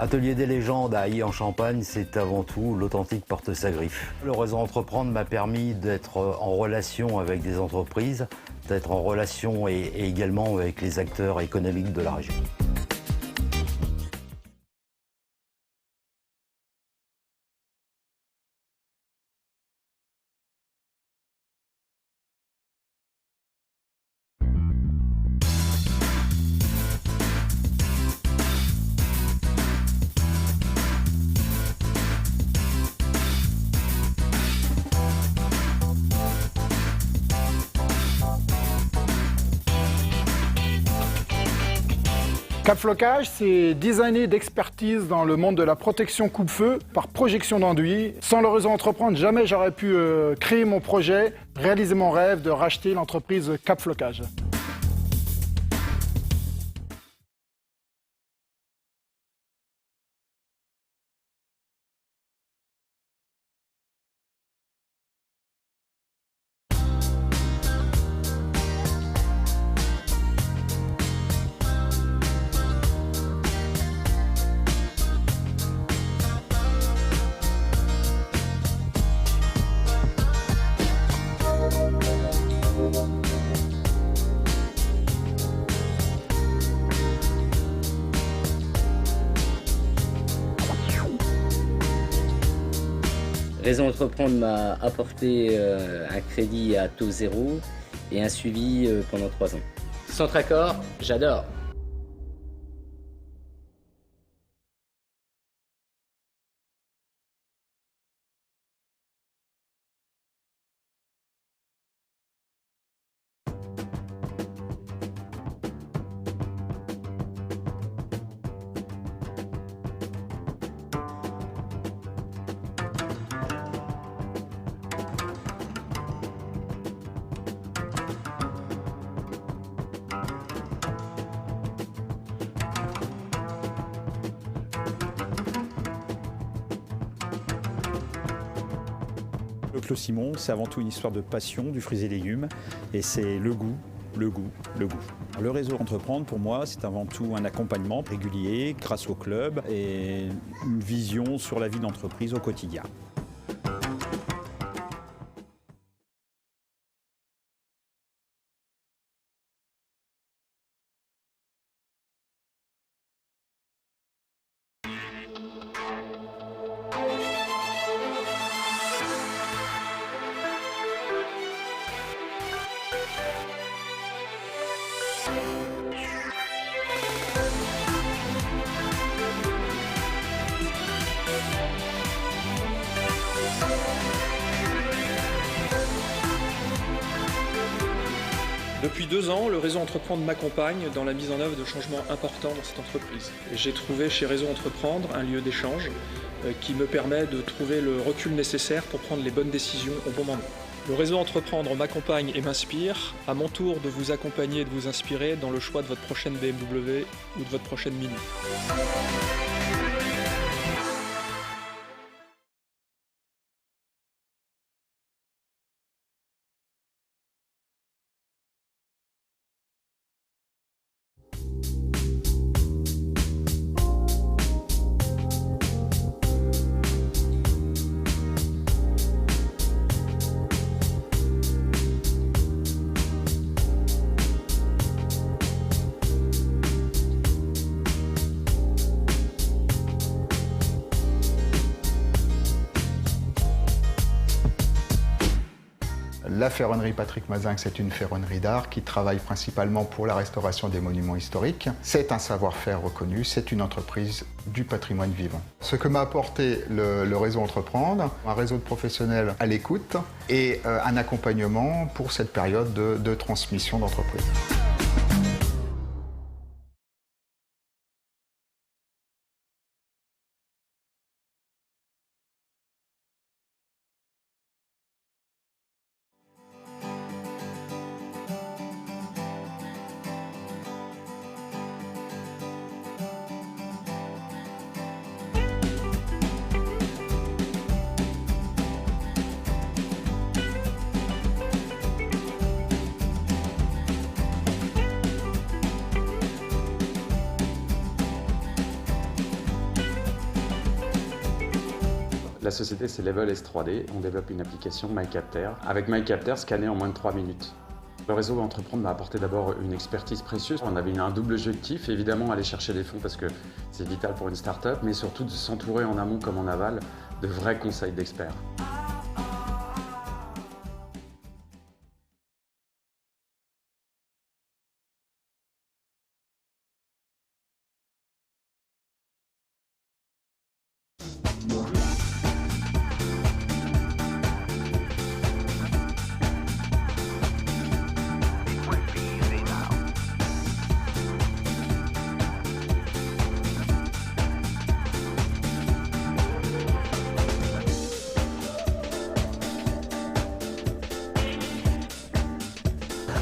Atelier des légendes à Ailly en Champagne, c'est avant tout l'authentique porte sa griffe. Le réseau Entreprendre m'a permis d'être en relation avec des entreprises, d'être en relation et également avec les acteurs économiques de la région. Cap Flocage, c'est 10 années d'expertise dans le monde de la protection coupe-feu par projection d'enduit. Sans le réseau Entreprendre, jamais j'aurais pu créer mon projet, réaliser mon rêve de racheter l'entreprise Cap Flocage. Réseau Entreprendre m'a apporté un crédit à taux zéro et un suivi pendant 3 ans. Centracor, j'adore. Le Clos Simon, c'est avant tout une histoire de passion du fruits et légumes et c'est le goût, le goût, le goût. Le réseau Entreprendre, pour moi, c'est avant tout un accompagnement régulier grâce au club et une vision sur la vie d'entreprise au quotidien. Depuis 2 ans, le réseau Entreprendre m'accompagne dans la mise en œuvre de changements importants dans cette entreprise. J'ai trouvé chez Réseau Entreprendre un lieu d'échange qui me permet de trouver le recul nécessaire pour prendre les bonnes décisions au bon moment. Le réseau Entreprendre m'accompagne et m'inspire. À mon tour de vous accompagner et de vous inspirer dans le choix de votre prochaine BMW ou de votre prochaine Mini. La ferronnerie Patrick Mazinck, c'est une ferronnerie d'art qui travaille principalement pour la restauration des monuments historiques. C'est un savoir-faire reconnu, c'est une entreprise du patrimoine vivant. Ce que m'a apporté le réseau Entreprendre, un réseau de professionnels à l'écoute et un accompagnement pour cette période de transmission d'entreprise. La société, c'est Level S3D. On développe une application MyCapter. Avec MyCapter, scanner en moins de 3 minutes. Le réseau Entreprendre m'a apporté d'abord une expertise précieuse. On avait un double objectif, évidemment aller chercher des fonds parce que c'est vital pour une start-up, mais surtout de s'entourer en amont comme en aval de vrais conseils d'experts.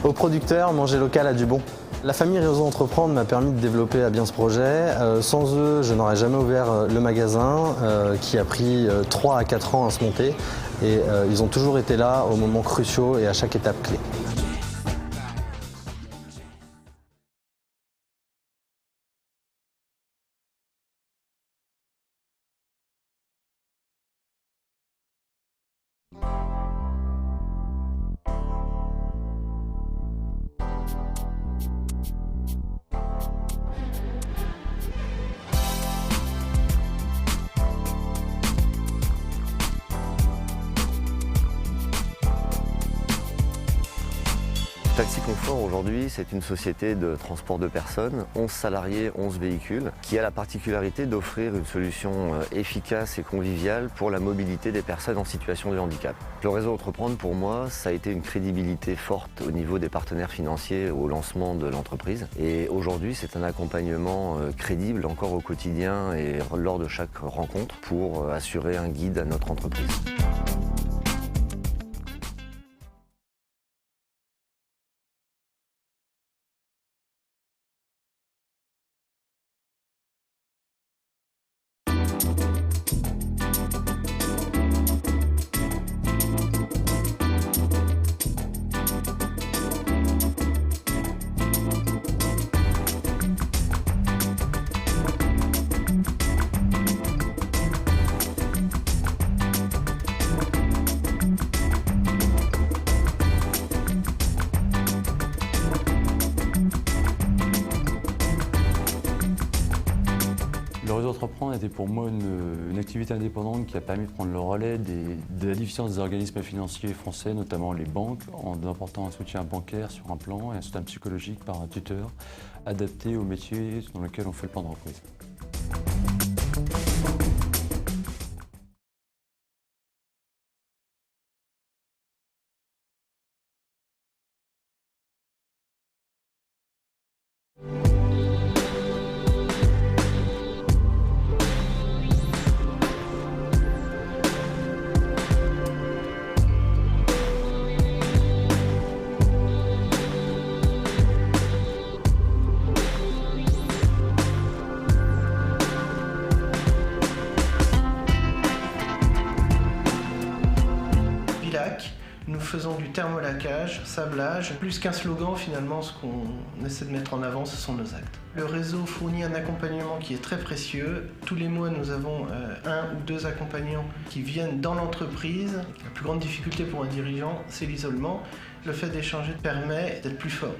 Aux producteurs, manger local a du bon. La famille Réseau Entreprendre m'a permis de développer à bien ce projet. Sans eux, je n'aurais jamais ouvert le magasin qui a pris 3 à 4 ans à se monter. Et ils ont toujours été là aux moments cruciaux et à chaque étape clé. Taxi Confort aujourd'hui, c'est une société de transport de personnes, 11 salariés, 11 véhicules, qui a la particularité d'offrir une solution efficace et conviviale pour la mobilité des personnes en situation de handicap. Le réseau Entreprendre, pour moi, ça a été une crédibilité forte au niveau des partenaires financiers au lancement de l'entreprise. Et aujourd'hui, c'est un accompagnement crédible encore au quotidien et lors de chaque rencontre pour assurer un guide à notre entreprise. Le réseau Entreprendre était pour moi une activité indépendante qui a permis de prendre le relais de la déficience des organismes financiers français, notamment les banques, en apportant un soutien bancaire sur un plan et un soutien psychologique par un tuteur adapté au métier dans lequel on fait le plan de reprise. Nous faisons du thermolacage, sablage. Plus qu'un slogan, finalement, ce qu'on essaie de mettre en avant, ce sont nos actes. Le réseau fournit un accompagnement qui est très précieux. Tous les mois, nous avons 1 ou 2 accompagnants qui viennent dans l'entreprise. La plus grande difficulté pour un dirigeant, c'est l'isolement. Le fait d'échanger permet d'être plus fort.